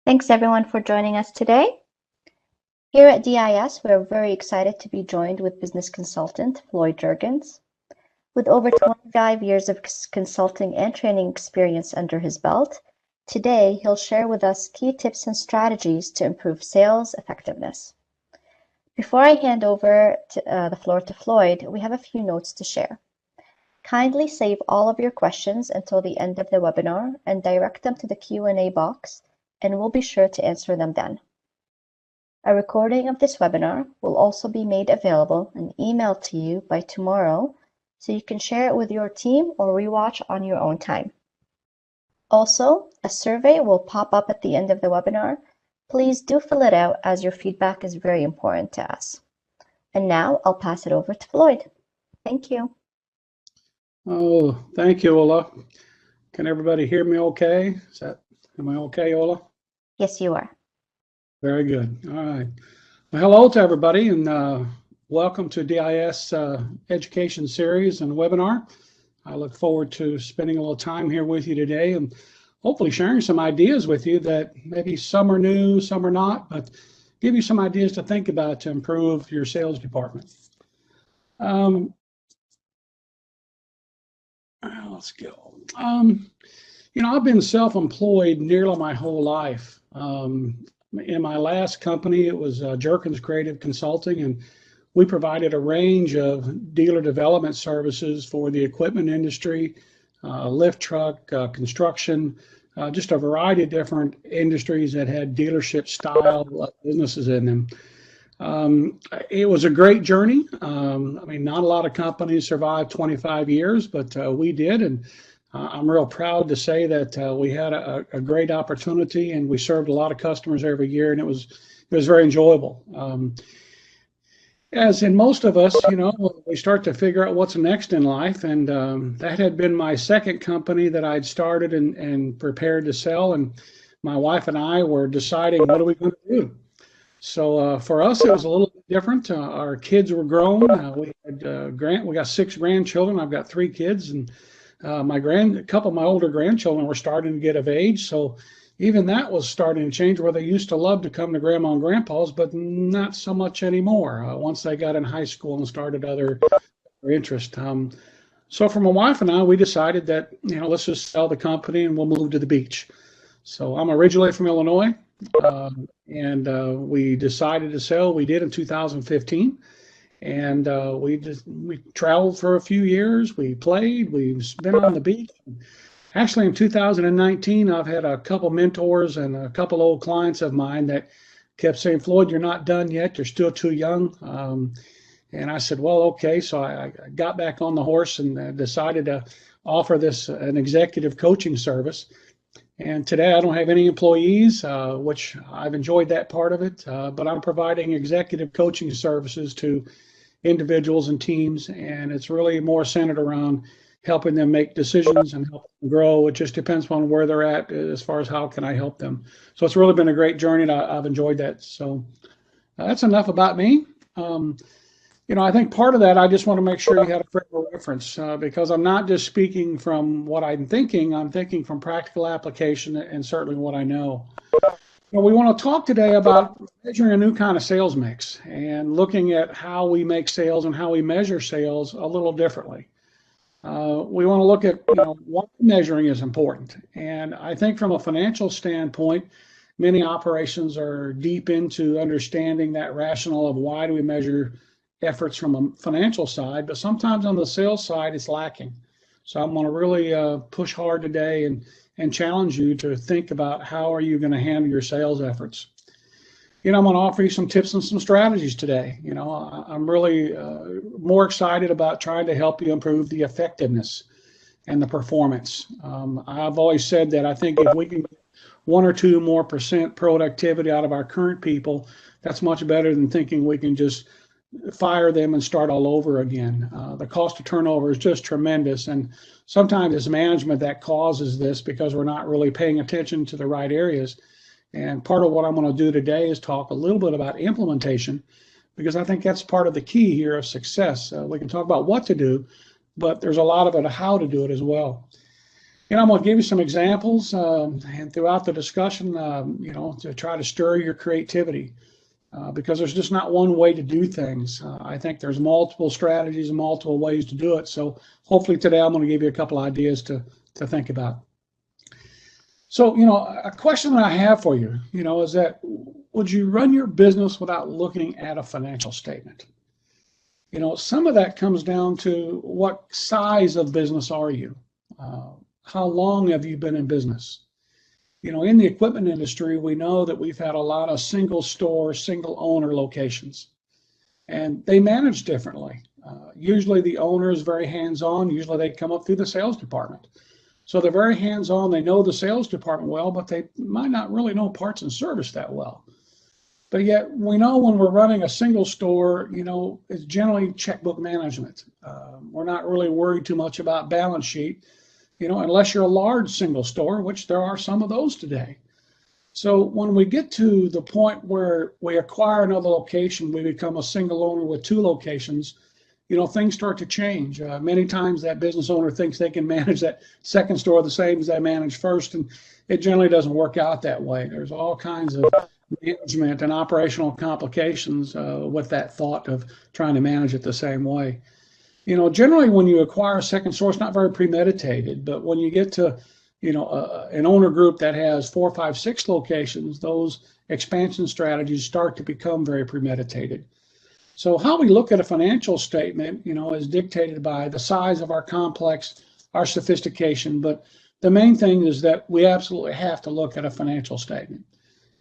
Thanks everyone for joining us today. Here at DIS, we're very excited to be joined with business consultant Floyd Jerkins. With over 25 years of consulting and training experience under his belt, today he'll share with us key tips and strategies to improve sales effectiveness. Before I hand over the floor to Floyd, we have a few notes to share. Kindly save all of your questions until the end of the webinar and direct them to the Q&A box, and we'll be sure to answer them then. A recording of this webinar will also be made available and emailed to you by tomorrow, so you can share it with your team or rewatch on your own time. Also, a survey will pop up at the end of the webinar. Please do fill it out, as your feedback is very important to us. And now I'll pass it over to Floyd. Thank you. Oh, thank you, Ola. Can everybody hear me okay? Am I okay, Ola? Yes, you are. Very good. All right. Well, hello to everybody, and welcome to DIS Education Series and webinar. I look forward to spending a little time here with you today and hopefully sharing some ideas with you that maybe some are new, some are not, but give you some ideas to think about to improve your sales department. Let's go. I've been self-employed nearly my whole life. In my last company, it was Jerkins Creative Consulting, and we provided a range of dealer development services for the equipment industry, lift truck, construction, just a variety of different industries that had dealership style businesses in them. It was a great journey. Not a lot of companies survived 25 years, but we did, and I'm real proud to say that we had a great opportunity, and we served a lot of customers every year, and it was very enjoyable. As in most of us, we start to figure out what's next in life, and that had been my second company that I'd started and prepared to sell, and my wife and I were deciding, what are we going to do? So for us, it was a little bit different. Our kids were grown. We got 6 grandchildren. I've got 3 kids, and a couple of my older grandchildren were starting to get of age. So even that was starting to change, where they used to love to come to grandma and grandpa's, but not so much anymore once they got in high school and started other interests. So for my wife and I, we decided that, let's just sell the company and we'll move to the beach. So I'm originally from Illinois. And we decided to sell. We did in 2015, and we traveled for a few years. We played. We've been on the beach. Actually, in 2019, I've had a couple mentors and a couple old clients of mine that kept saying, "Floyd, you're not done yet. You're still too young." And I said, "Well, okay." So I got back on the horse and decided to offer an executive coaching service. And today I don't have any employees, which I've enjoyed that part of it, but I'm providing executive coaching services to individuals and teams, and it's really more centered around helping them make decisions and help them grow. It just depends on where they're at as far as how can I help them. So it's really been a great journey, and I've enjoyed that. So that's enough about me. I think part of that, I just want to make sure you had a frame of reference, because I'm not just speaking from what I'm thinking from practical application and certainly what I know. We want to talk today about measuring a new kind of sales mix and looking at how we make sales and how we measure sales a little differently. We want to look at why measuring is important. And I think from a financial standpoint, many operations are deep into understanding that rationale of why do we measure efforts from a financial side, but sometimes on the sales side it's lacking. So I'm going to really push hard today and challenge you to think about how are you going to handle your sales efforts. I'm going to offer you some tips and some strategies today. I'm really more excited about trying to help you improve the effectiveness and the performance. I've always said that I think if we can get 1 or 2 more % productivity out of our current people, that's much better than thinking we can just fire them and start all over again. The cost of turnover is just tremendous, and sometimes it's management that causes this because we're not really paying attention to the right areas. And part of what I'm going to do today is talk a little bit about implementation, because I think that's part of the key here of success. We can talk about what to do, but there's a lot of it how to do it as well. I'm going to give you some examples, and throughout the discussion, to try to stir your creativity, because there's just not one way to do things. I think there's multiple strategies and multiple ways to do it. So hopefully today I'm going to give you a couple ideas to think about. So, a question that I have for you, is that would you run your business without looking at a financial statement? Some of that comes down to what size of business are you? How long have you been in business? In the equipment industry, we know that we've had a lot of single store, single owner locations, and they manage differently. Usually the owner is very hands-on. Usually they come up through the sales department. So they're very hands-on. They know the sales department well, but they might not really know parts and service that well. But yet we know when we're running a single store, it's generally checkbook management. We're not really worried too much about balance sheet, unless you're a large single store, which there are some of those today. So when we get to the point where we acquire another location, we become a single owner with two locations, things start to change. Many times that business owner thinks they can manage that second store the same as they managed first, and it generally doesn't work out that way. There's all kinds of management and operational complications with that thought of trying to manage it the same way. Generally when you acquire a second store, it's not very premeditated, but when you get to, an owner group that has 4, 5, 6 locations, those expansion strategies start to become very premeditated. So how we look at a financial statement, is dictated by the size of our complex, our sophistication, but the main thing is that we absolutely have to look at a financial statement,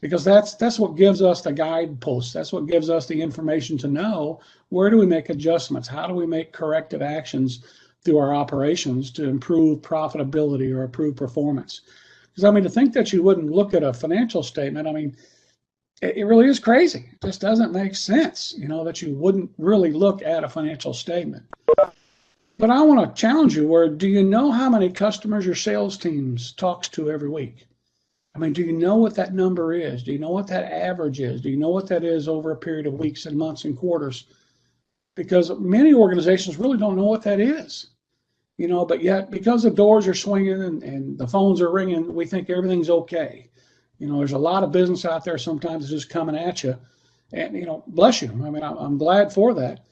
because that's what gives us the guideposts. That's what gives us the information to know where do we make adjustments, how do we make corrective actions through our operations to improve profitability or improve performance. Because to think that you wouldn't look at a financial statement, it really is crazy. It just doesn't make sense, that you wouldn't really look at a financial statement. But I want to challenge you, do you know how many customers your sales teams talks to every week? Do you know what that number is? Do you know what that average is? Do you know what that is over a period of weeks and months and quarters? Because many organizations really don't know what that is, but yet because the doors are swinging and the phones are ringing, we think everything's okay. There's a lot of business out there sometimes just coming at you, and, bless you. I'm glad for that.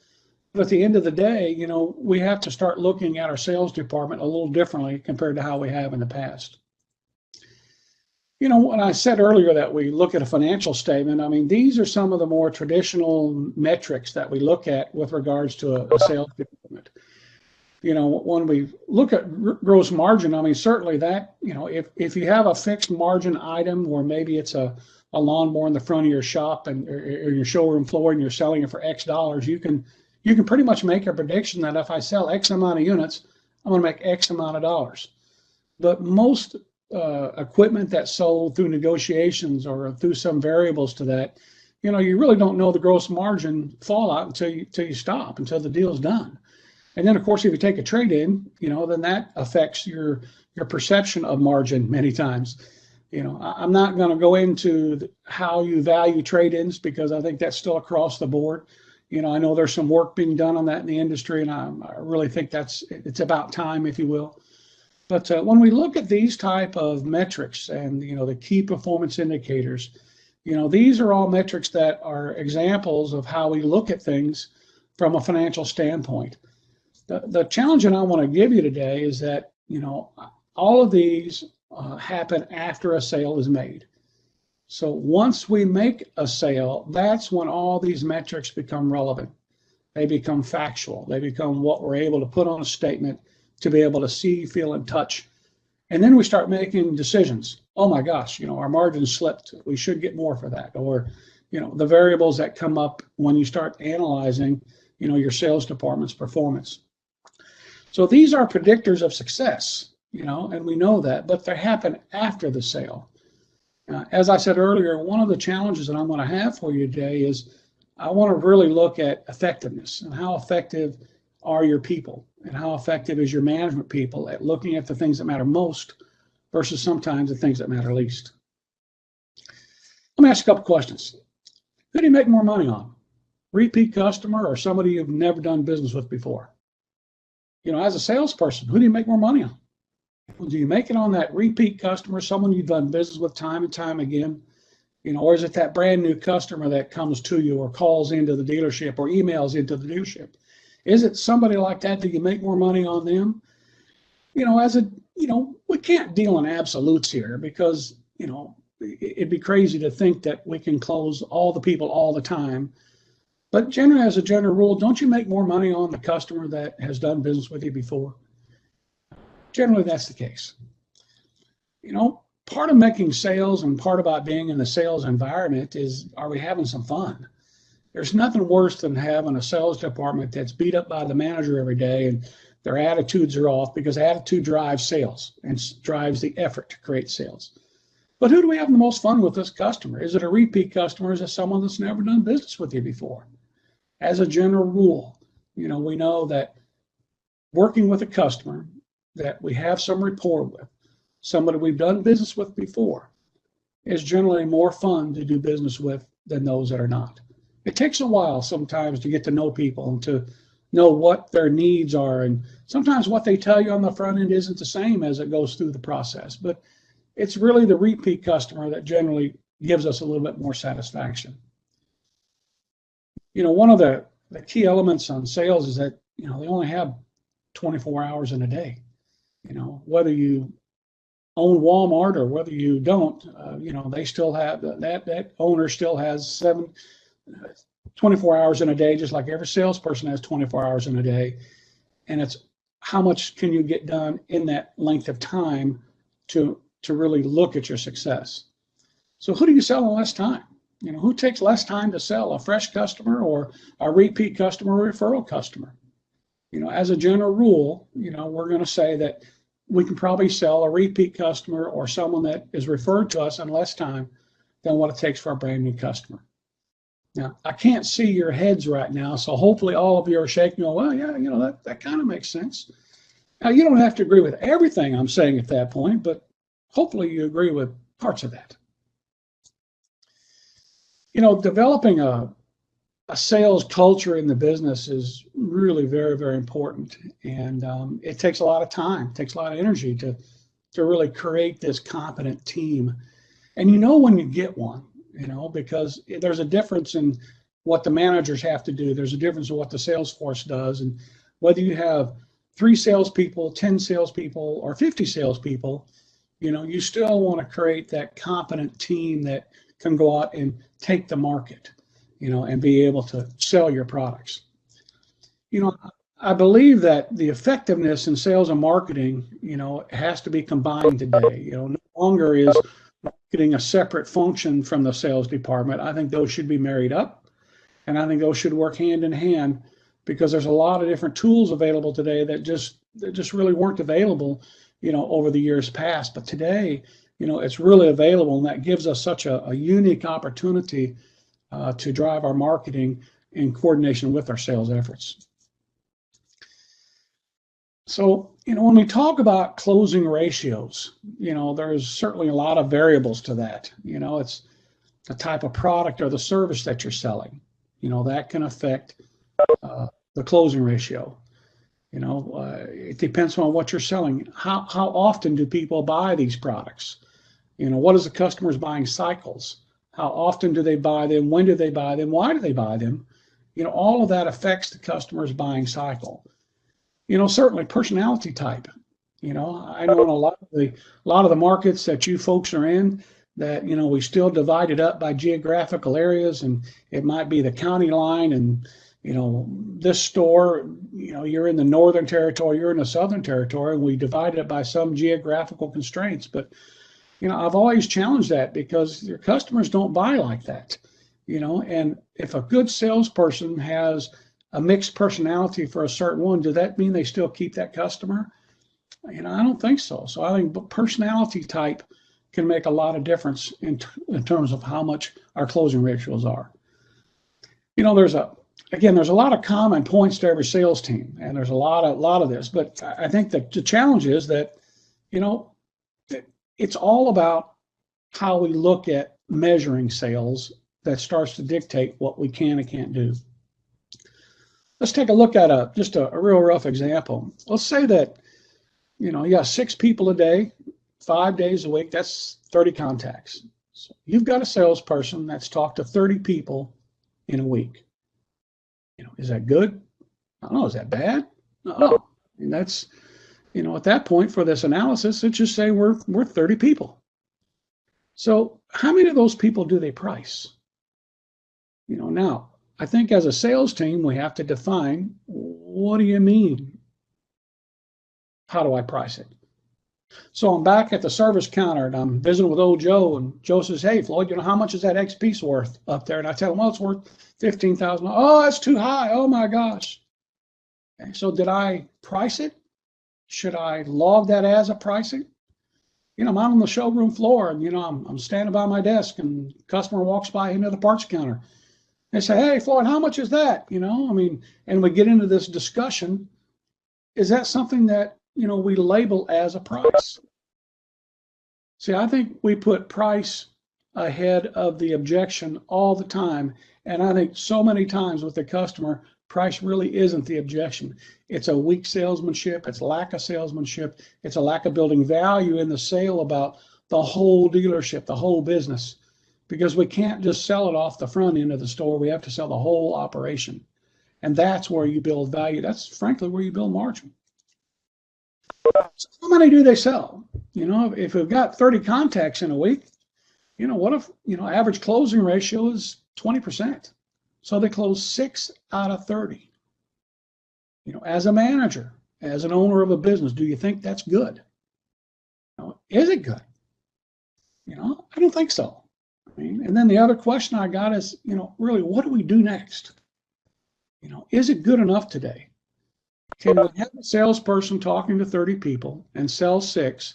But at the end of the day, we have to start looking at our sales department a little differently compared to how we have in the past. When I said earlier that we look at a financial statement, these are some of the more traditional metrics that we look at with regards to a sales department. When we look at gross margin, certainly that, if you have a fixed margin item where maybe it's a lawnmower in the front of your shop or your showroom floor and you're selling it for X dollars, you can pretty much make a prediction that if I sell X amount of units, I'm going to make X amount of dollars. But most equipment that's sold through negotiations or through some variables to that, you really don't know the gross margin fallout until you stop, until the deal's done. And then of course, if you take a trade-in, then that affects your perception of margin many times. I'm not going to go into how you value trade-ins because I think that's still across the board. I know there's some work being done on that in the industry, and I really think it's about time, if you will. But when we look at these type of metrics and, the key performance indicators, these are all metrics that are examples of how we look at things from a financial standpoint. The challenge that I want to give you today is that, all of these happen after a sale is made. So once we make a sale, that's when all these metrics become relevant. They become factual. They become what we're able to put on a statement to be able to see, feel, and touch. And then we start making decisions. Oh my gosh, our margin slipped. We should get more for that. Or, the variables that come up when you start analyzing, your sales department's performance. So these are predictors of success, and we know that, but they happen after the sale. As I said earlier, one of the challenges that I'm going to have for you today is I want to really look at effectiveness and how effective are your people and how effective is your management people at looking at the things that matter most versus sometimes the things that matter least. Let me ask you a couple questions. Who do you make more money on? Repeat customer or somebody you've never done business with before? As a salesperson, who do you make more money on? Do you make it on that repeat customer, someone you've done business with time and time again? Or is it that brand new customer that comes to you or calls into the dealership or emails into the dealership? Is it somebody like that? Do you make more money on them? We can't deal in absolutes here because, it'd be crazy to think that we can close all the people all the time. But generally, as a general rule, don't you make more money on the customer that has done business with you before? Generally, that's the case. Part of making sales and part about being in the sales environment is, are we having some fun? There's nothing worse than having a sales department that's beat up by the manager every day and their attitudes are off, because attitude drives sales and drives the effort to create sales. But who do we have the most fun with this customer? Is it a repeat customer? Is it someone that's never done business with you before? As a general rule, we know that working with a customer that we have some rapport with, somebody we've done business with before, is generally more fun to do business with than those that are not. It takes a while sometimes to get to know people and to know what their needs are. And sometimes what they tell you on the front end isn't the same as it goes through the process. But it's really the repeat customer that generally gives us a little bit more satisfaction. One of the key elements on sales is that, they only have 24 hours in a day. Whether you own Walmart or whether you don't, they still have that owner still has 24 hours in a day, just like every salesperson has 24 hours in a day. And it's how much can you get done in that length of time to really look at your success. So who do you sell in less time? Who takes less time to sell, a fresh customer or a repeat customer or referral customer? As a general rule, we're going to say that we can probably sell a repeat customer or someone that is referred to us in less time than what it takes for a brand new customer. Now, I can't see your heads right now, so hopefully all of you are shaking, well, yeah, that kind of makes sense. Now, you don't have to agree with everything I'm saying at that point, but hopefully you agree with parts of that. Developing a sales culture in the business is really very, very important. And it takes a lot of time, it takes a lot of energy to really create this competent team. And when you get one, because there's a difference in what the managers have to do. There's a difference in what the sales force does. And whether you have 3 salespeople, 10 salespeople, or 50 salespeople, you still want to create that competent team that can go out and take the market, and be able to sell your products. I believe that the effectiveness in sales and marketing, has to be combined today. No longer is marketing a separate function from the sales department. I think those should be married up, and I think those should work hand in hand, because there's a lot of different tools available today that just really weren't available, over the years past. But today, it's really available, and that gives us such a unique opportunity to drive our marketing in coordination with our sales efforts. So, when we talk about closing ratios, there's certainly a lot of variables to that. It's the type of product or the service that you're selling. That can affect the closing ratio. It depends on what you're selling. How often do people buy these products? What is the customer's buying cycles? How often do they buy them? When do they buy them? Why do they buy them? All of that affects the customer's buying cycle. Certainly personality type. I know in a lot of the markets that you folks are in, that we still divide it up by geographical areas, and it might be the county line, and this store, you're in the northern territory, you're in the southern territory, and we divide it by some geographical constraints. But I've always challenged that, because your customers don't buy like that. And if a good salesperson has a mixed personality for a certain one, does that mean they still keep that customer? I don't think so. So I think personality type can make a lot of difference in terms of how much our closing ratios are. There's a lot of common points to every sales team, and there's a lot of this. But I think that the challenge is that, it's all about how we look at measuring sales that starts to dictate what we can and can't do. Let's take a look at just a real rough example. Let's say that, you got 6 people a day, 5 days a week. That's 30 contacts. So you've got a salesperson that's talked to 30 people in a week. Is that good? I don't know. Is that bad? No. And that's, at that point for this analysis, let's just say we're 30 people. So how many of those people do they price? Now, I think as a sales team, we have to define, what do you mean? How do I price it? So I'm back at the service counter and I'm visiting with old Joe, and Joe says, hey, Floyd, how much is that X piece worth up there? And I tell him, well, it's worth $15,000. Oh, that's too high. Oh my gosh. Okay, so did I price it? Should I log that as a pricing? I'm out on the showroom floor and, I'm standing by my desk and the customer walks by into the parts counter. They say, hey, Floyd, how much is that? And we get into this discussion. Is that something that, we label as a price? See, I think we put price ahead of the objection all the time. And I think so many times with the customer, price really isn't the objection. It's a weak salesmanship. It's lack of salesmanship. It's a lack of building value in the sale about the whole dealership, the whole business, because we can't just sell it off the front end of the store. We have to sell the whole operation. And that's where you build value. That's frankly where you build margin. So how many do they sell? If we've got 30 contacts in a week, what if, average closing ratio is 20%. So they close 6 out of 30. As a manager, as an owner of a business, do you think that's good? Is it good? I don't think so. And then the other question I got is, really, what do we do next? Is it good enough today? Can we have a salesperson talking to 30 people and sell 6,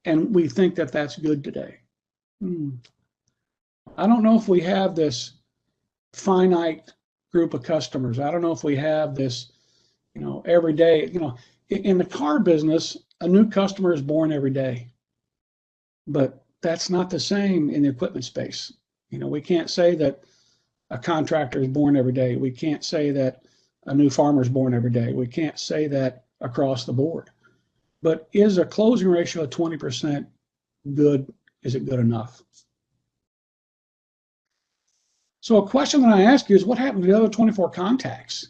and we think that that's good today? I don't know if we have this finite group of customers. I don't know if we have this, every day. In the car business, a new customer is born every day. But that's not the same in the equipment space. We can't say that a contractor is born every day. We can't say that a new farmer is born every day. We can't say that across the board. But is a closing ratio of 20% good? Is it good enough? So a question that I ask you is, what happened to the other 24 contacts?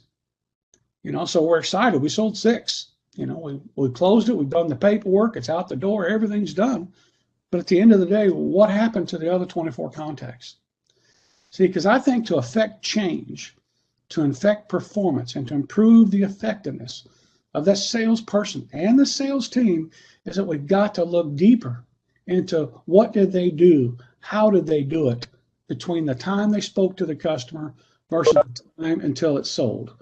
So we're excited. We sold 6. We closed it. We've done the paperwork. It's out the door. Everything's done. But at the end of the day, what happened to the other 24 contacts? See, because I think to affect change, to affect performance, and to improve the effectiveness of that salesperson and the sales team is that we've got to look deeper into what did they do, how did they do it, between the time they spoke to the customer versus the time until it's sold.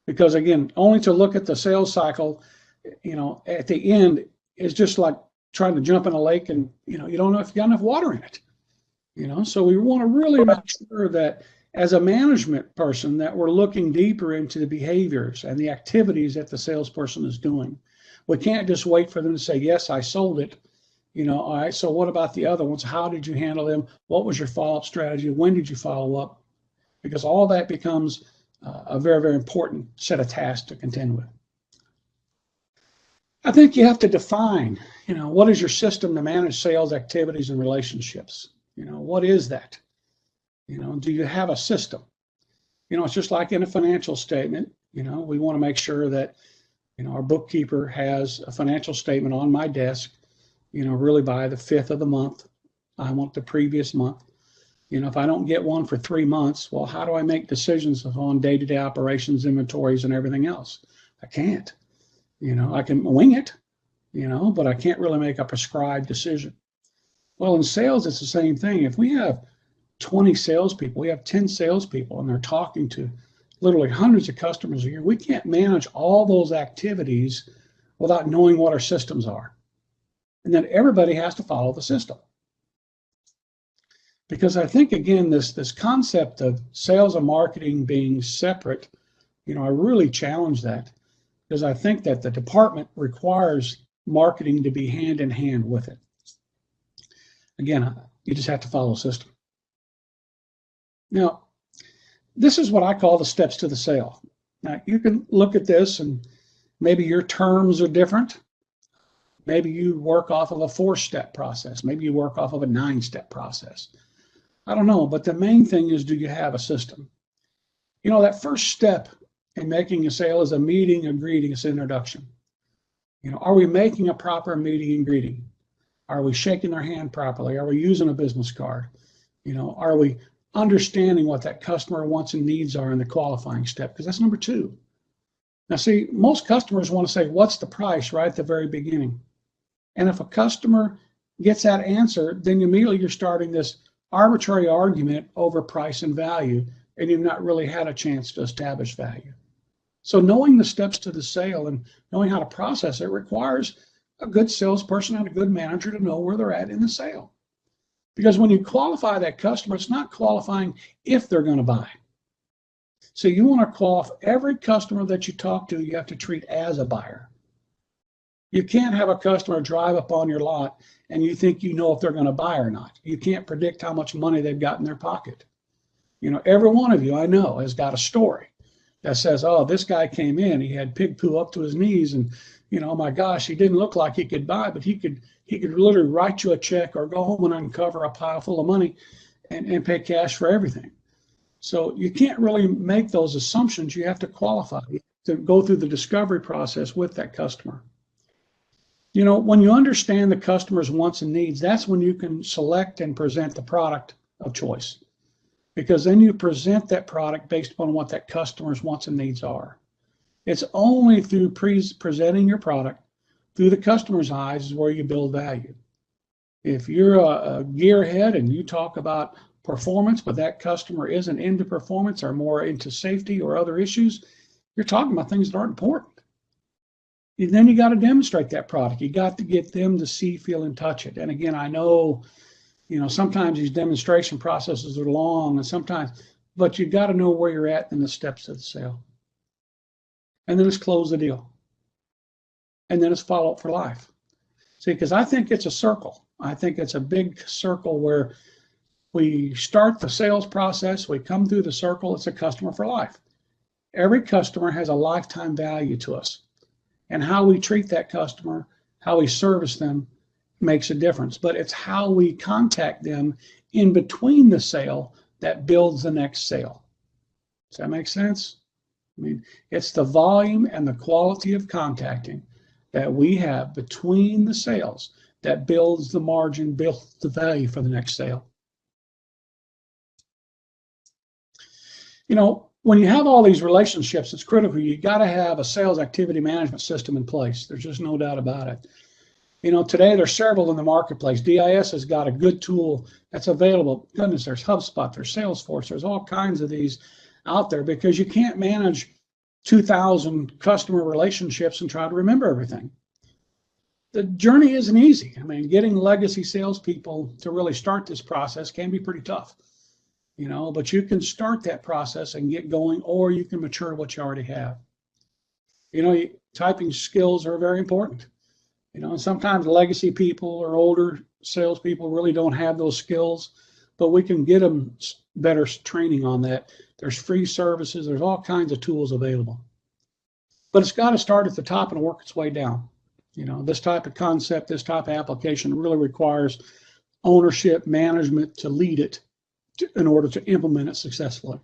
Because again, only to look at the sales cycle, at the end is just like trying to jump in a lake and, you don't know if you got enough water in it. So we want to really make sure that as a management person that we're looking deeper into the behaviors and the activities that the salesperson is doing. We can't just wait for them to say, yes, I sold it. All right, so what about the other ones? How did you handle them? What was your follow-up strategy? When did you follow up? Because all that becomes a very, very important set of tasks to contend with. I think you have to define, what is your system to manage sales activities and relationships? What is that? Do you have a system? It's just like in a financial statement. We want to make sure that, our bookkeeper has a financial statement on my desk, really by the 5th of the month. I want the previous month. If I don't get one for 3 months, well, how do I make decisions on day-to-day operations, inventories, and everything else? I can't. I can wing it, but I can't really make a prescribed decision. Well, in sales, it's the same thing. If we have 20 salespeople, we have 10 salespeople, and they're talking to literally hundreds of customers a year, we can't manage all those activities without knowing what our systems are. And then everybody has to follow the system. Because I think, again, this concept of sales and marketing being separate, I really challenge that, because I think that the department requires marketing to be hand in hand with it. Again, you just have to follow a system. Now, this is what I call the steps to the sale. Now, you can look at this and maybe your terms are different. Maybe you work off of a 4-step process. Maybe you work off of a 9-step process. I don't know, but the main thing is, do you have a system? You know, that first step in making a sale is a meeting, a greeting, it's an introduction. You know, are we making a proper meeting and greeting? Are we shaking their hand properly? Are we using a business card? You know, are we understanding what that customer wants and needs are in the qualifying step? Because that's number 2. Now, see, most customers want to say, what's the price right at the very beginning? And if a customer gets that answer, then immediately you're starting this arbitrary argument over price and value, and you've not really had a chance to establish value. So knowing the steps to the sale and knowing how to process it requires a good salesperson and a good manager to know where they're at in the sale. Because when you qualify that customer, it's not qualifying if they're going to buy. So you want to qualify every customer that you talk to, you have to treat as a buyer. You can't have a customer drive up on your lot and you think you know if they're going to buy or not. You can't predict how much money they've got in their pocket. You know, every one of you I know has got a story that says, oh, this guy came in, he had pig poo up to his knees, and you know, oh my gosh, he didn't look like he could buy, but he could literally write you a check or go home and uncover a pile full of money and pay cash for everything. So you can't really make those assumptions. You have to qualify, to go through the discovery process with that customer. You know, when you understand the customer's wants and needs, that's when you can select and present the product of choice. Because then you present that product based upon what that customer's wants and needs are. It's only through presenting your product through the customer's eyes is where you build value. If you're a gearhead and you talk about performance, but that customer isn't into performance or more into safety or other issues, you're talking about things that aren't important. And then you got to demonstrate that product. You got to get them to see, feel, and touch it. And again, I know, you know, sometimes these demonstration processes are long and sometimes, but you got to know where you're at in the steps of the sale. And then it's close the deal. And then it's follow up for life. See, because I think it's a circle. I think it's a big circle where we start the sales process, we come through the circle, it's a customer for life. Every customer has a lifetime value to us. And how we treat that customer, how we service them makes a difference. But it's how we contact them in between the sale that builds the next sale. Does that make sense? I mean, it's the volume and the quality of contacting that we have between the sales that builds the margin, builds the value for the next sale. You know, when you have all these relationships, it's critical. You got to have a sales activity management system in place. There's just no doubt about it. You know, today there's several in the marketplace. DIS has got a good tool that's available. Goodness, there's HubSpot, there's Salesforce, there's all kinds of these out there because you can't manage 2,000 customer relationships and try to remember everything. The journey isn't easy. I mean, getting legacy salespeople to really start this process can be pretty tough. You know, but you can start that process and get going, or you can mature what you already have. You know, typing skills are very important. You know, and sometimes legacy people or older salespeople really don't have those skills, but we can get them better training on that. There's free services. There's all kinds of tools available. But it's got to start at the top and work its way down. You know, this type of concept, this type of application really requires ownership, management to lead it in order to implement it successfully.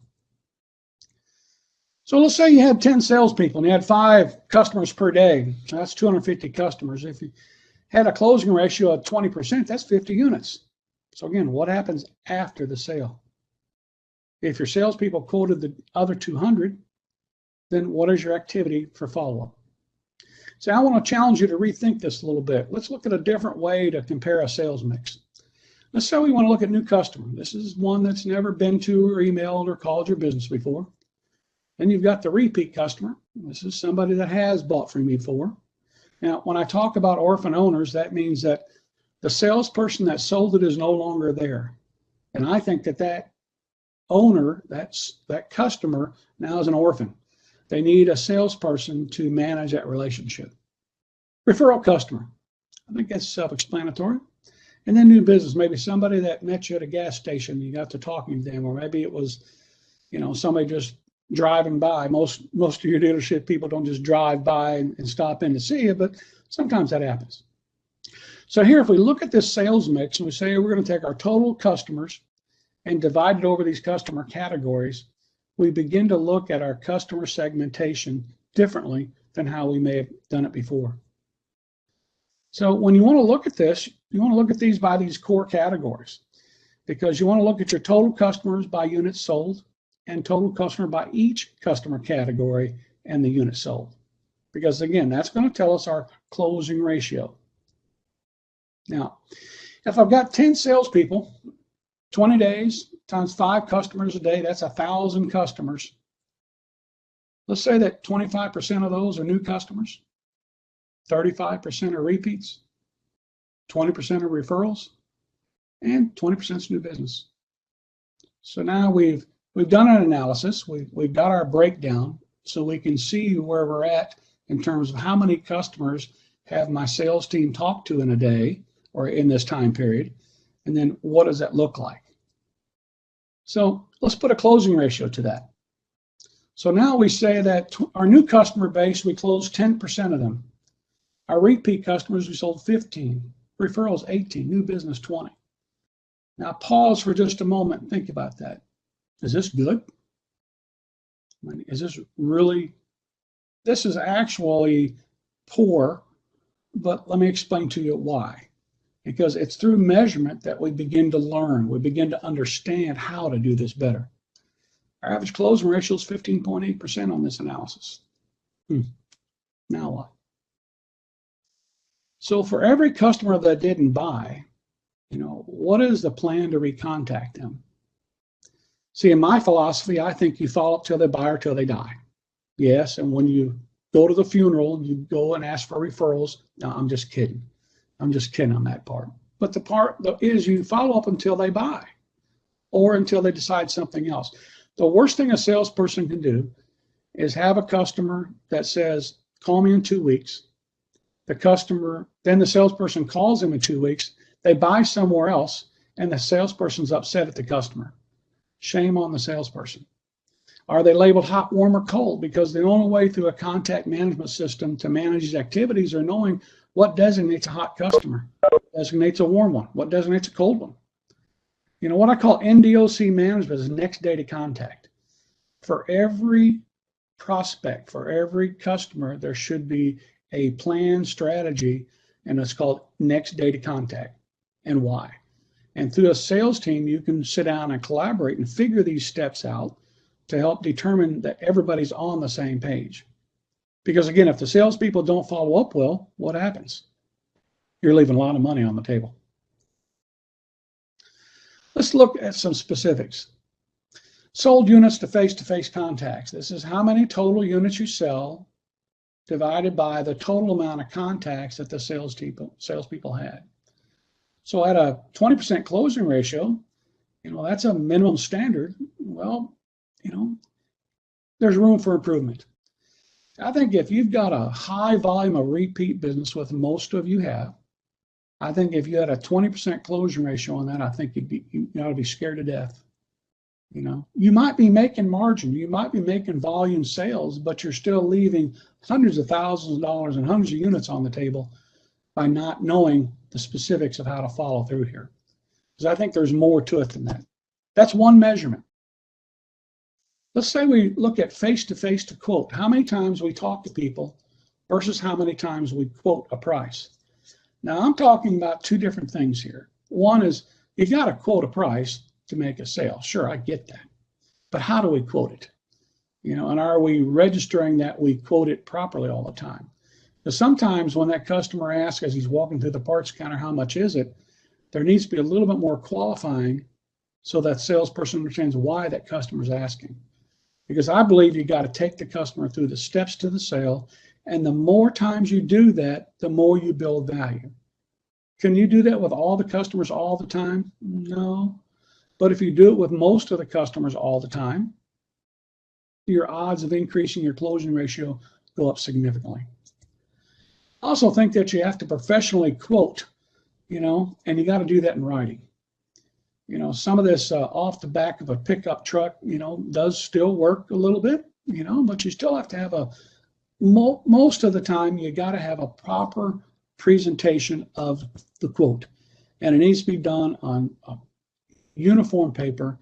So let's say you had 10 salespeople and you had 5 customers per day. So that's 250 customers. If you had a closing ratio of 20%, that's 50 units. So again, what happens after the sale? If your salespeople quoted the other 200, then what is your activity for follow-up? So I want to challenge you to rethink this a little bit. Let's look at a different way to compare a sales mix. Let's say we want to look at new customer. This is one that's never been to or emailed or called your business before. Then you've got the repeat customer. This is somebody that has bought from you before. Now, when I talk about orphan owners, that means that the salesperson that sold it is no longer there. And I think that that owner, that customer now is an orphan. They need a salesperson to manage that relationship. Referral customer. I think that's self-explanatory. And then new business, maybe somebody that met you at a gas station, you got to talking to them, or maybe it was, you know, somebody just driving by. Most of your dealership people don't just drive by and stop in to see you, but sometimes that happens. So here, if we look at this sales mix and we say we're going to take our total customers and divide it over these customer categories, we begin to look at our customer segmentation differently than how we may have done it before. So when you want to look at this, you want to look at these by these core categories, because you want to look at your total customers by units sold and total customer by each customer category and the units sold. Because again, that's going to tell us our closing ratio. Now, if I've got 10 salespeople, 20 days times 5 customers a day, that's 1,000 customers. Let's say that 25% of those are new customers, 35% are repeats, 20% are referrals, and 20% is new business. So now we've done an analysis. We've got our breakdown so we can see where we're at in terms of how many customers have my sales team talk to in a day or in this time period, and then what does that look like? So let's put a closing ratio to that. So now we say that our new customer base, we closed 10% of them. Our repeat customers, we sold 15, referrals 18, new business 20. Now pause for just a moment and think about that. Is this good? Is this really? This is actually poor, but let me explain to you why. Because it's through measurement that we begin to learn, we begin to understand how to do this better. Our average closing ratio is 15.8% on this analysis. Now what? So for every customer that didn't buy, what is the plan to recontact them? See, in my philosophy, I think you follow up till they buy or till they die. Yes, and when you go to the funeral, you go and ask for referrals. No, I'm just kidding. I'm just kidding on that part. But the part is you follow up until they buy or until they decide something else. The worst thing a salesperson can do is have a customer that says, call me in 2 weeks. Then the salesperson calls him in 2 weeks. They buy somewhere else, and the salesperson's upset at the customer. Shame on the salesperson. Are they labeled hot, warm, or cold? Because the only way through a contact management system to manage these activities are knowing what designates a hot customer, what designates a warm one, what designates a cold one. What I call NDOC management is next day to contact. For every prospect, for every customer, there should be a plan strategy, and it's called next day to contact and why. And through a sales team, you can sit down and collaborate and figure these steps out to help determine that everybody's on the same page. Because again, if the salespeople don't follow up well, what happens? You're leaving a lot of money on the table. Let's look at some specifics. Sold units to face-to-face contacts. This is how many total units you sell divided by the total amount of contacts that the salespeople had. So at a 20% closing ratio, that's a minimum standard. Well, there's room for improvement. I think if you've got a high volume of repeat business, with most of you have, I think if you had a 20% closing ratio on that, I think you ought to be scared to death. You might be making margin, you might be making volume sales, but you're still leaving hundreds of thousands of dollars and hundreds of units on the table by not knowing the specifics of how to follow through here. Because I think there's more to it than that. That's one measurement. Let's say we look at face-to-face to quote, how many times we talk to people versus how many times we quote a price. Now, I'm talking about two different things here. One is you've got to quote a price to make a sale. Sure, I get that. But how do we quote it? And are we registering that we quote it properly all the time? Because sometimes when that customer asks as he's walking through the parts counter, how much is it? There needs to be a little bit more qualifying so that salesperson understands why that customer is asking. Because I believe you got to take the customer through the steps to the sale, and the more times you do that, the more you build value. Can you do that with all the customers all the time? No. But if you do it with most of the customers all the time, your odds of increasing your closing ratio go up significantly. I also think that you have to professionally quote, and you got to do that in writing. Some of this off the back of a pickup truck, does still work a little bit, but you still have to have most of the time, you got to have a proper presentation of the quote. And it needs to be done on a uniform paper,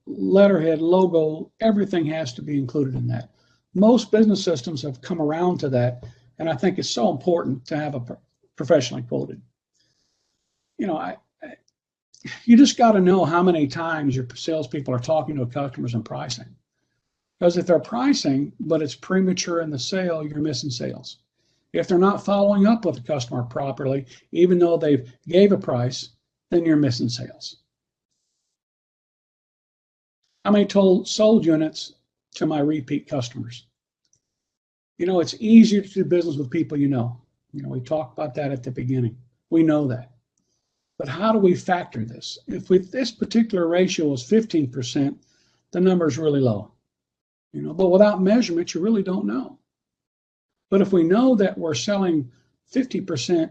letterhead, logo, everything has to be included in that. Most business systems have come around to that, and I think it's so important to have a professionally quoted. You know, you just got to know how many times your salespeople are talking to customers and pricing. Because if they're pricing, but it's premature in the sale, you're missing sales. If they're not following up with the customer properly, even though they gave a price, then you're missing sales. How many sold units to my repeat customers? You know, it's easier to do business with people you know. You know, we talked about that at the beginning. We know that. But how do we factor this? If with this particular ratio is 15%, the number is really low. You know, but without measurement, you really don't know. But if we know that we're selling 50%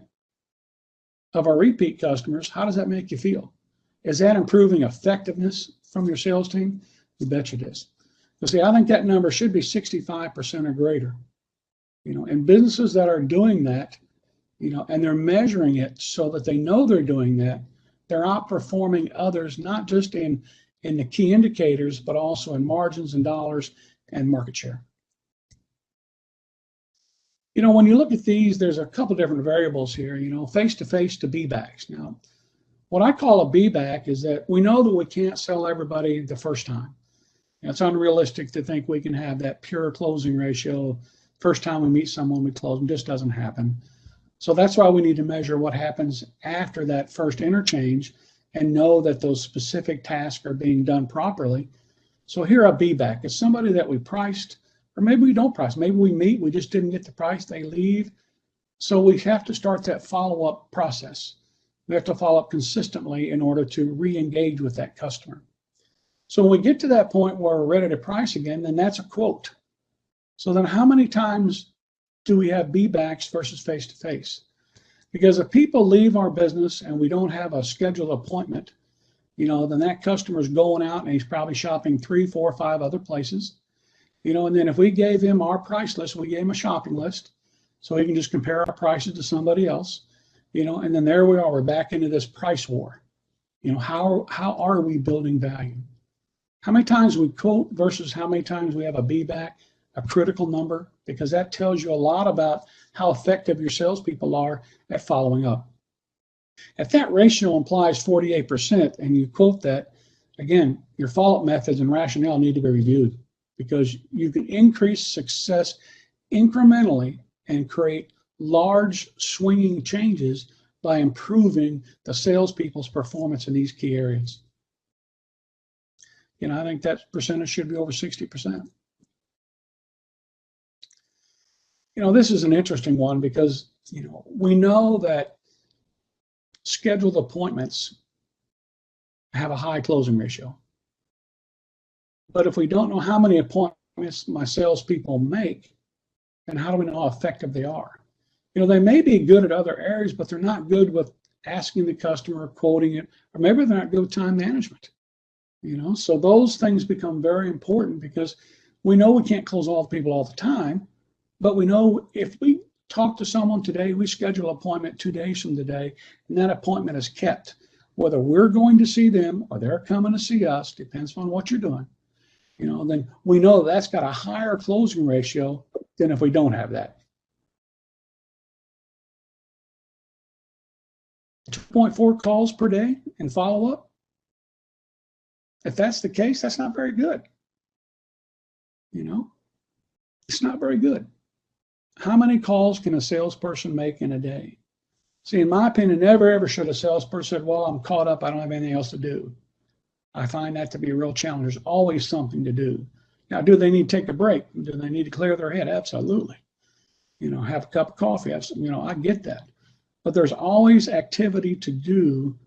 of our repeat customers, how does that make you feel? Is that improving effectiveness from your sales team? You bet it is. But see, I think that number should be 65% or greater. You know, and businesses that are doing that, you know, and they're measuring it so that they know they're doing that, they're outperforming others, not just in the key indicators, but also in margins and dollars and market share. You know, when you look at these, there's a couple different variables here, you know, face-to-face to be-backs. Now, what I call a be-back is that we know that we can't sell everybody the first time. You know, it's unrealistic to think we can have that pure closing ratio. First time we meet someone, we close them. Just doesn't happen. So that's why we need to measure what happens after that first interchange and know that those specific tasks are being done properly. So here a be-back is somebody that we priced, or maybe we don't price. Maybe we meet, we just didn't get the price, they leave. So we have to start that follow-up process. We have to follow up consistently in order to re-engage with that customer. So when we get to that point where we're ready to price again, then that's a quote. So then how many times do we have be-backs versus face-to-face? Because if people leave our business and we don't have a scheduled appointment, you know, then that customer's going out and he's probably shopping 3, 4, 5 other places. You know, and then if we gave him our price list, we gave him a shopping list, so he can just compare our prices to somebody else, you know, and then there we are, we're back into this price war. You know, how are we building value? How many times we quote versus how many times we have a be-back, a critical number, because that tells you a lot about how effective your salespeople are at following up. If that ratio implies 48% and you quote that, again, your follow-up methods and rationale need to be reviewed, because you can increase success incrementally and create large swinging changes by improving the salespeople's performance in these key areas. You know, I think that percentage should be over 60%. You know, this is an interesting one because, you know, we know that scheduled appointments have a high closing ratio. But if we don't know how many appointments my salespeople make, then how do we know how effective they are? You know, they may be good at other areas, but they're not good with asking the customer, quoting it, or maybe they're not good with time management. You know, so those things become very important because we know we can't close all the people all the time, but we know if we talk to someone today, we schedule an appointment 2 days from today, and that appointment is kept. Whether we're going to see them or they're coming to see us, depends on what you're doing. You know, then we know that's got a higher closing ratio than if we don't have that. 2.4 calls per day in follow-up. If that's the case, that's not very good. You know, it's not very good. How many calls can a salesperson make in a day? See, in my opinion, never ever should a salesperson say, well, I'm caught up, I don't have anything else to do. I find that to be a real challenge. There's always something to do. Now, do they need to take a break? Do they need to clear their head? Absolutely. You know, have a cup of coffee. You know, I get that. But there's always activity to do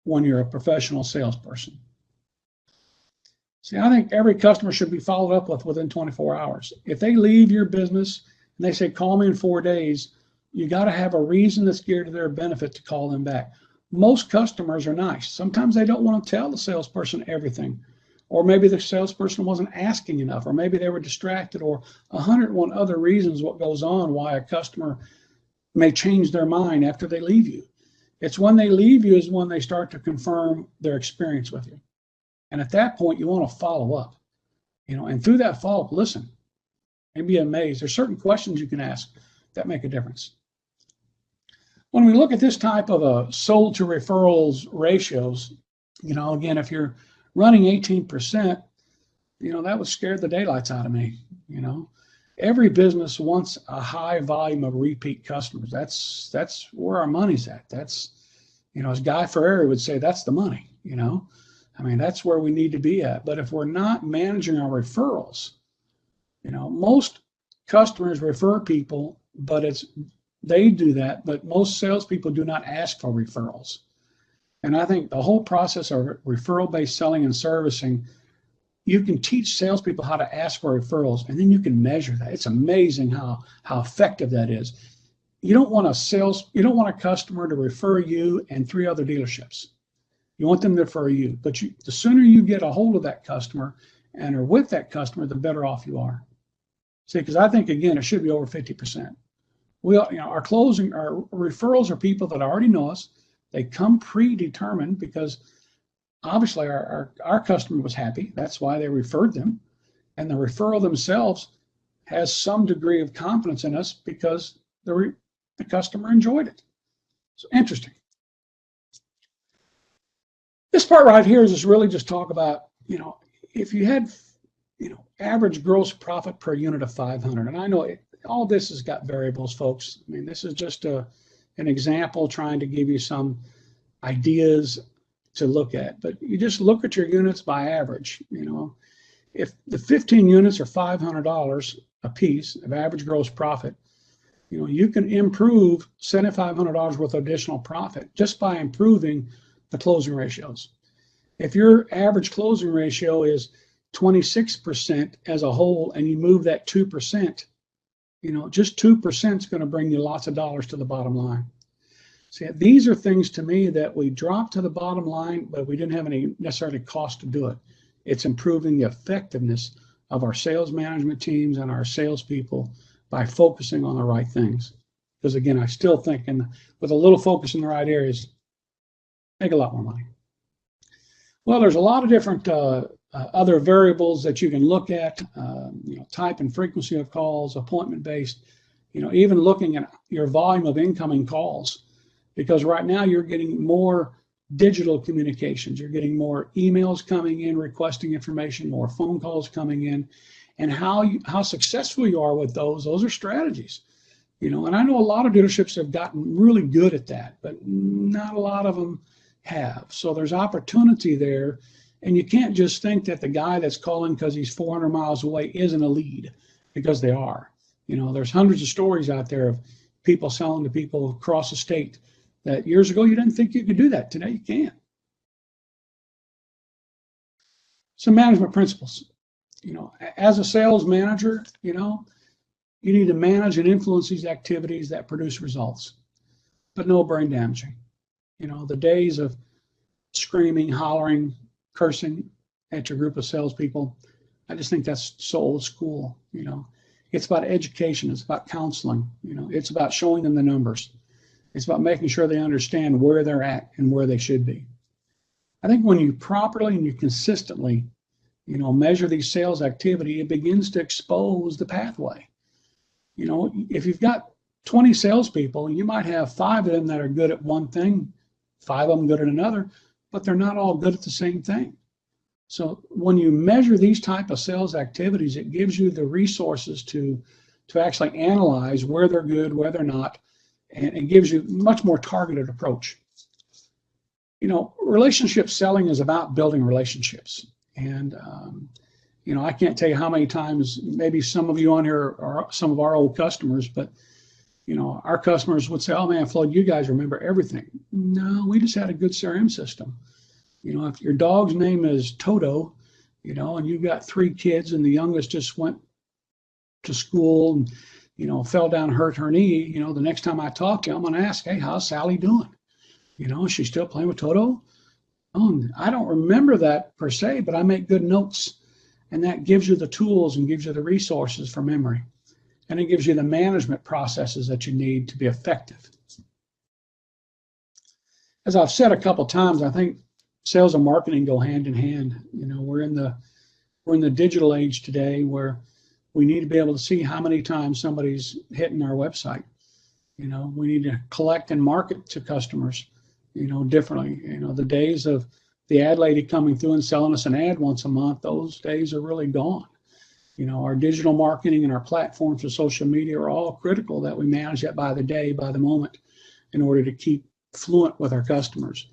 when you're a professional salesperson. See, I think every customer should be followed up with within 24 hours. If they leave your business and they say, call me in 4 days, you got to have a reason that's geared to their benefit to call them back. Most customers are nice. Sometimes they don't want to tell the salesperson everything, or maybe the salesperson wasn't asking enough, or maybe they were distracted, or 101 other reasons what goes on why a customer may change their mind after they leave you. It's when they leave you is when they start to confirm their experience with you. And at that point, you want to follow up, and through that follow-up, listen and be amazed. There's certain questions you can ask that make a difference. When we look at this type of a sold to referrals ratios, again, if you're running 18%, that would scare the daylights out of me. Every business wants a high volume of repeat customers. That's where our money's at. That's, as Guy Fieri would say, that's the money, that's where we need to be at. But if we're not managing our referrals, most customers refer people, but they do that, but most salespeople do not ask for referrals. And I think the whole process of referral-based selling and servicing, you can teach salespeople how to ask for referrals, and then you can measure that. It's amazing how effective that is. You don't want a customer to refer you and 3 other dealerships. You want them to refer you, but the sooner you get a hold of that customer and are with that customer, the better off you are. See, because I think, again, it should be over 50%. Our referrals are people that already know us. They come predetermined because obviously our customer was happy. That's why they referred them. And the referral themselves has some degree of confidence in us because the customer enjoyed it. So interesting. This part right here is just really just talk about, if you had, average gross profit per unit of 500. And I know all this has got variables, folks. I mean, this is just an example trying to give you some ideas to look at. But you just look at your units by average. If the 15 units are $500 a piece of average gross profit, you can improve $7,500 worth of additional profit just by improving the closing ratios. If your average closing ratio is 26% as a whole, and you move that 2%, just 2% is going to bring you lots of dollars to the bottom line. See, these are things to me that we drop to the bottom line, but we didn't have any necessarily cost to do it. It's improving the effectiveness of our sales management teams and our salespeople by focusing on the right things. Because again, I still think, with a little focus in the right areas, make a lot more money. Well, there's a lot of different other variables that you can look at, type and frequency of calls, appointment-based, even looking at your volume of incoming calls, because right now you're getting more digital communications. You're getting more emails coming in, requesting information, more phone calls coming in, and how successful you are with those are strategies. And I know a lot of dealerships have gotten really good at that, but not a lot of them have. So there's opportunity there. And you can't just think that the guy that's calling because he's 400 miles away isn't a lead, because they are. There's hundreds of stories out there of people selling to people across the state that years ago you didn't think you could do that. Today you can. Some management principles. As a sales manager, you need to manage and influence these activities that produce results, but no brain damaging. The days of screaming, hollering, cursing at your group of salespeople, I just think that's so old school. It's about education. It's about counseling. It's about showing them the numbers. It's about making sure they understand where they're at and where they should be. I think when you properly and you consistently, measure these sales activity, it begins to expose the pathway. If you've got 20 salespeople, you might have 5 of them that are good at one thing, 5 of them good at another, but they're not all good at the same thing. So when you measure these type of sales activities, it gives you the resources to actually analyze where they're good, where they're not, and it gives you a much more targeted approach. Relationship selling is about building relationships. And, I can't tell you how many times, maybe some of you on here are some of our old customers, but, our customers would say, oh man, Floyd, you guys remember everything. No, we just had a good CRM system. If your dog's name is Toto, and you've got 3 kids and the youngest just went to school and, fell down and hurt her knee, the next time I talk to you, I'm going to ask, hey, how's Sally doing? Is she still playing with Toto? Oh, I don't remember that per se, but I make good notes, and that gives you the tools and gives you the resources for memory. and it gives you the management processes that you need to be effective. As I've said a couple times, I think sales and marketing go hand in hand. We're in the digital age today where we need to be able to see how many times somebody's hitting our website. We need to collect and market to customers, differently. The days of the ad lady coming through and selling us an ad once a month, those days are really gone. Our digital marketing and our platforms for social media are all critical that we manage that by the day, by the moment, in order to keep fluent with our customers.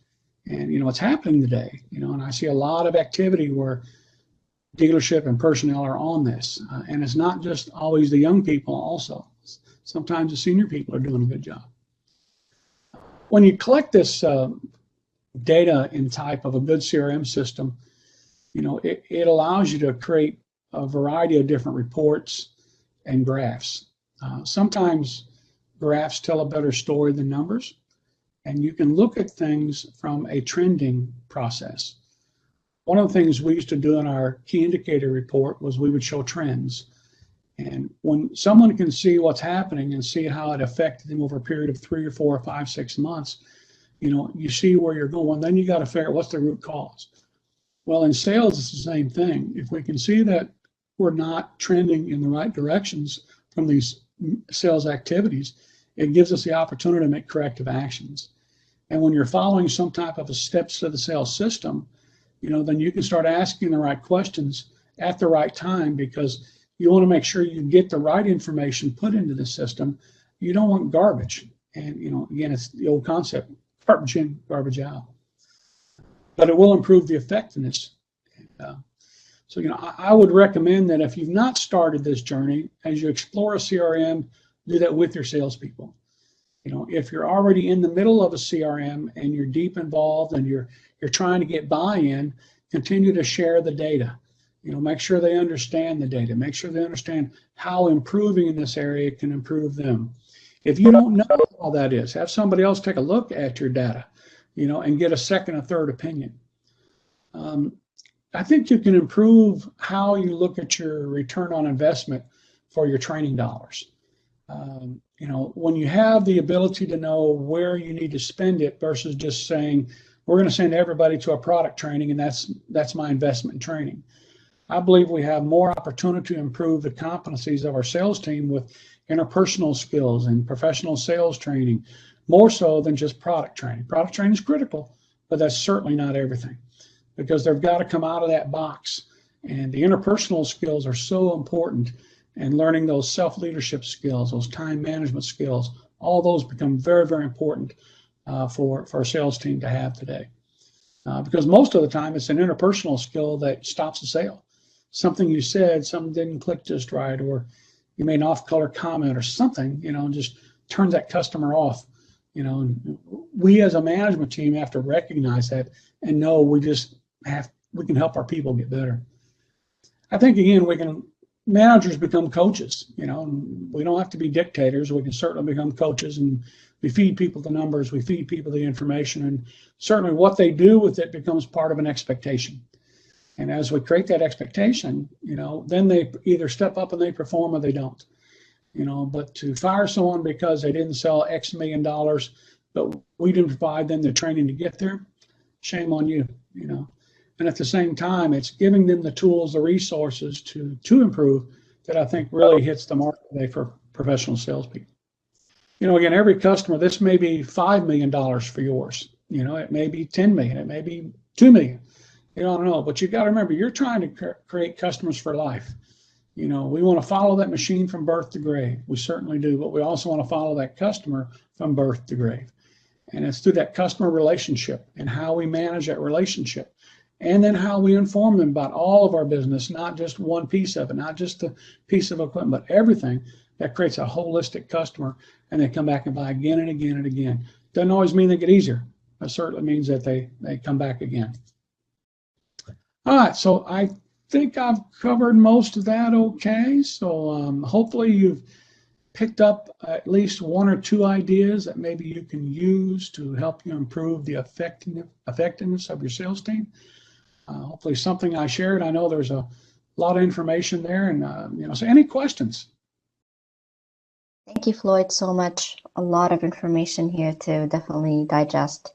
And what's happening today, and I see a lot of activity where dealership and personnel are on this, and it's not just always the young people. Also, sometimes the senior people are doing a good job. When you collect this data in type of a good CRM system, it allows you to create a variety of different reports and graphs. Sometimes graphs tell a better story than numbers. And you can look at things from a trending process. One of the things we used to do in our key indicator report was we would show trends. And when someone can see what's happening and see how it affected them over a period of 3 or 4 or 5, 6 months, you see where you're going. Then you got to figure out what's the root cause. Well, in sales, it's the same thing. If we can see that we're not trending in the right directions from these sales activities, it gives us the opportunity to make corrective actions. And when you're following some type of a steps to the sales system, then you can start asking the right questions at the right time, because you want to make sure you get the right information put into the system. You don't want garbage. And, again, it's the old concept, garbage in, garbage out. But it will improve the effectiveness. So, I would recommend that if you've not started this journey, as you explore a CRM, do that with your salespeople. If you're already in the middle of a CRM and you're deep involved and you're trying to get buy-in, continue to share the data. Make sure they understand the data. Make sure they understand how improving in this area can improve them. If you don't know what all that is, have somebody else take a look at your data, and get a second or third opinion. I think you can improve how you look at your return on investment for your training dollars. When you have the ability to know where you need to spend it versus just saying, we're going to send everybody to a product training and that's my investment in training. I believe we have more opportunity to improve the competencies of our sales team with interpersonal skills and professional sales training, more so than just product training. Product training is critical, but that's certainly not everything, because they've got to come out of that box. And the interpersonal skills are so important, and learning those self-leadership skills, those time management skills, all those become very, very important for a sales team to have today. Because most of the time it's an interpersonal skill that stops a sale. Something you said, something didn't click just right, or you made an off-color comment or something, just turns that customer off. And we as a management team have to recognize that and know we can help our people get better. I think, again, managers become coaches, and we don't have to be dictators. We can certainly become coaches, and we feed people the numbers, we feed people the information, and certainly what they do with it becomes part of an expectation. And as we create that expectation, then they either step up and they perform or they don't. But to fire someone because they didn't sell X million dollars, but we didn't provide them the training to get there, shame on you, And at the same time, it's giving them the tools, the resources to improve that I think really hits the mark today for professional salespeople. Again, every customer, this may be $5 million for yours. It may be 10 million, it may be 2 million. I don't know, but you got to remember, you're trying to create customers for life. We want to follow that machine from birth to grave. We certainly do, but we also want to follow that customer from birth to grave. And it's through that customer relationship and how we manage that relationship. And then how we inform them about all of our business, not just one piece of it, not just the piece of equipment, but everything that creates a holistic customer, and they come back and buy again and again and again. Doesn't always mean they get easier. It certainly means that they come back again. All right, so I think I've covered most of that okay. So hopefully you've picked up at least 1 or 2 ideas that maybe you can use to help you improve the effectiveness of your sales team. Hopefully something I shared. I know there's a lot of information there, and so any questions? Thank you, Floyd, so much. A lot of information here to definitely digest.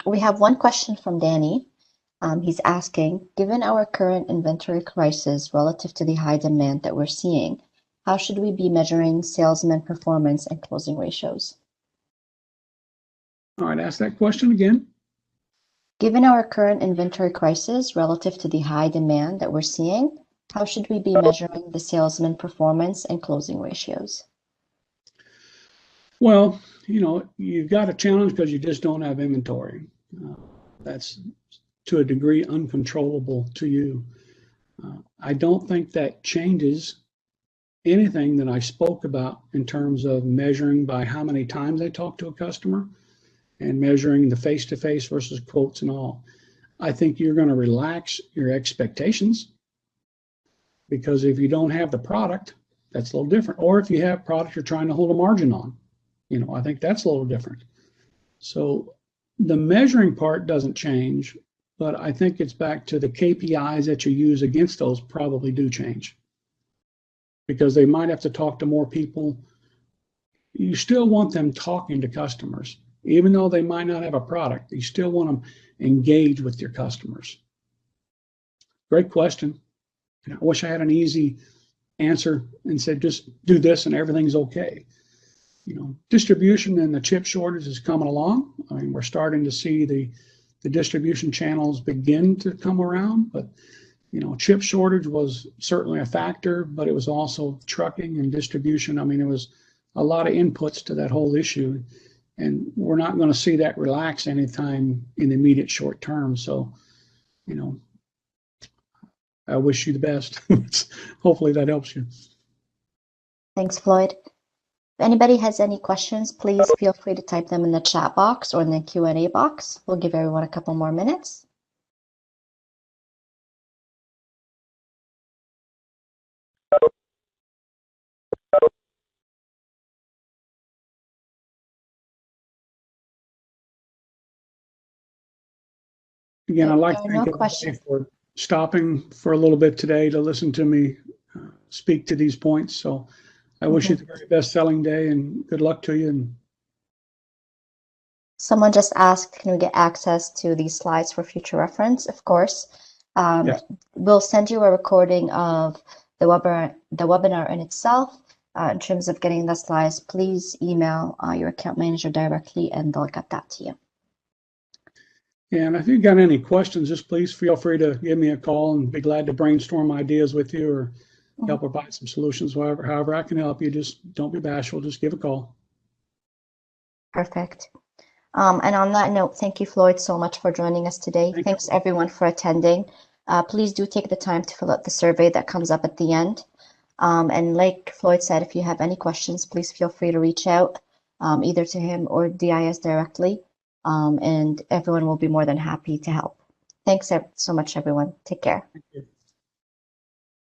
We have one question from Danny. He's asking, given our current inventory crisis relative to the high demand that we're seeing, how should we be measuring salesman performance and closing ratios? All right, ask that question again. Given our current inventory crisis relative to the high demand that we're seeing, how should we be measuring the salesman performance and closing ratios? Well, you've got a challenge because you just don't have inventory. That's to a degree uncontrollable to you. I don't think that changes anything that I spoke about in terms of measuring by how many times I talk to a customer and measuring the face-to-face versus quotes and all. I think you're going to relax your expectations because if you don't have the product, that's a little different. Or if you have product you're trying to hold a margin on, I think that's a little different. So the measuring part doesn't change, but I think it's back to the KPIs that you use against those probably do change because they might have to talk to more people. You still want them talking to customers, even though they might not have a product. You still want them engaged with your customers. Great question. I wish I had an easy answer and said, just do this and everything's okay. Distribution and the chip shortage is coming along. I mean, we're starting to see the distribution channels begin to come around, but chip shortage was certainly a factor, but it was also trucking and distribution. I mean, it was a lot of inputs to that whole issue, and we're not going to see that relax anytime in the immediate short term. So, I wish you the best. Hopefully that helps you. Thanks, Floyd. If anybody has any questions, please feel free to type them in the chat box or in the Q&A box. We'll give everyone a couple more minutes. Again, I'd like to thank everybody for stopping for a little bit today to listen to me speak to these points. So I wish you the very best selling day and good luck to you. And someone just asked, can we get access to these slides for future reference? Of course. Yes. We'll send you a recording of the webinar in itself. In terms of getting the slides, please email your account manager directly and they'll get that to you. And if you've got any questions, just please feel free to give me a call and be glad to brainstorm ideas with you or help provide some solutions. However I can help you, just don't be bashful, just give a call. Perfect. And on that note, thank you, Floyd, so much for joining us today. Thanks everyone for attending. Please do take the time to fill out the survey that comes up at the end. And like Floyd said, if you have any questions, please feel free to reach out either to him or DIS directly. And everyone will be more than happy to help. Thanks so much, everyone. Take care. Thank you.